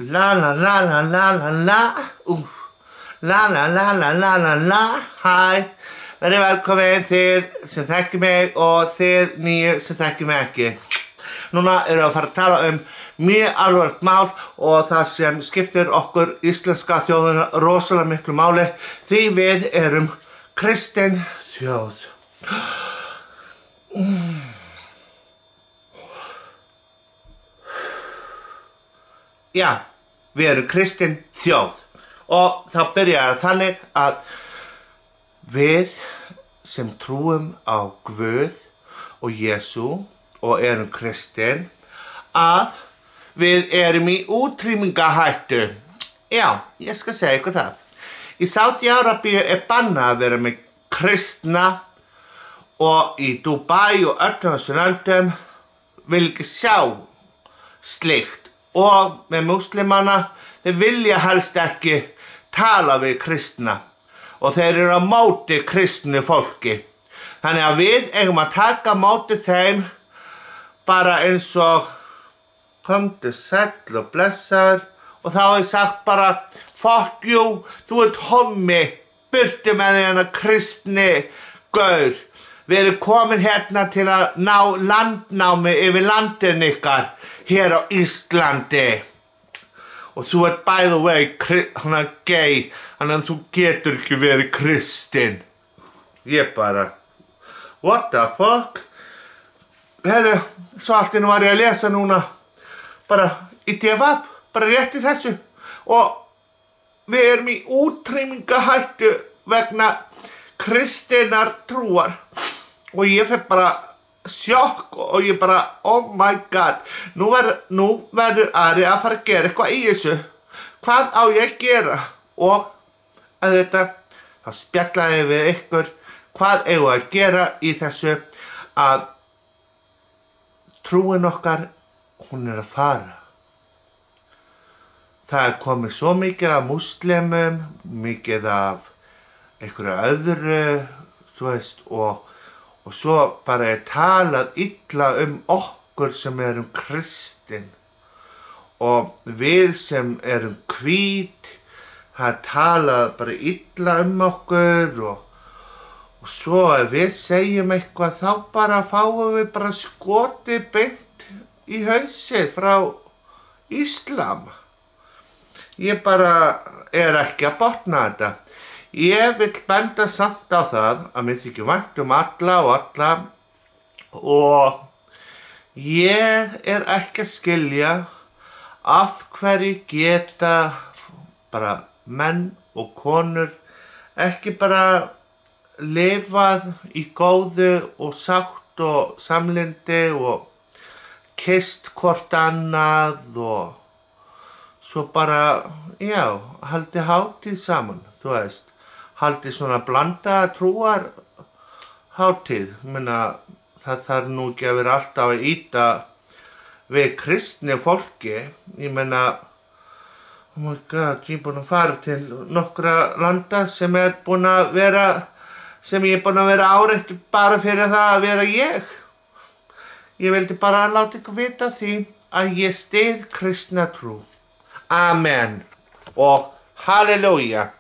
La la la la la la la. La la la la la la la. Hæ. Verið velkomin þið sem þekkir mig og þið nýju sem þekkir mig ekki. Núna erum við að fara að tala mjög alvarlegt mál og það sem skiptir okkur íslenska þjóðina rosalega miklu máli því við erum kristin þjóð. Já, við erum kristin þjóð og þá byrjaði þannig að við sem trúum á Guð og Jesú og erum kristin að við erum í útrýmingahættu. Já, ég skal segja ykkur það. Í Sádi-Arabíu bannað að vera með kristna og í Dubai og öllum þessum löndum vil ekki sjá slíkt. Og með múslimana, þeir vilja helst ekki tala við kristna og þeir eru á móti kristnu fólki. Þannig að við eigum að taka á móti þeim bara eins og komdu sæll og blessaður og þá ég sagt bara fuck you, þú ert hommi, burtu með þennan kristni gaur. Við erum komin hérna til að ná landnámi yfir landin ykkar hér á Íslandi. Og þú ert by the way gay, þannig að þú getur ekki verið kristinn. Ég bara, what the fuck? Herru, svo allt einu var ég að lesa núna, bara í DFAP, bara rétt í þessu. Og við erum í útrýmingahættu vegna kristinnar trúar. Og ég fekk bara sjokk og ég bara, oh my god, nú verður Ari að fara að gera eitthvað í þessu. Hvað á ég að gera? Og auðvitað, þá spjallaði ég við ykkur, hvað eigum við að gera í þessu að trúin okkar, hún að fara. Það komið svo mikið af múslimum, mikið af einhverju öðru, þú veist, og svo bara talað illa okkur sem erum kristin og við sem erum hvít, það talað bara illa okkur og svo ef við segjum eitthvað þá bara fáum við bara skotið beint í hausinn frá Íslam. Ég bara ekki að botna þetta. Ég vil benda samt á það að mér þykir vænt alla og ég ekki að skilja af hverju geta bara menn og konur ekki bara lifað í góðu og sátt og samlyndi og kysst hvort annað og svo bara, já, haldi hátíð saman, þú veist. Haldið svona blandaða trúar hátíð. Það þarf nú ekki að vera alltaf að ýta við kristni fólki. Ég meina, oh my god, ég búin að fara til nokkra landa sem ég búin að vera áreitt bara fyrir það að vera ég. Ég vildi bara láta ykkur vita því að ég styð kristna trú. Amen og halleluja.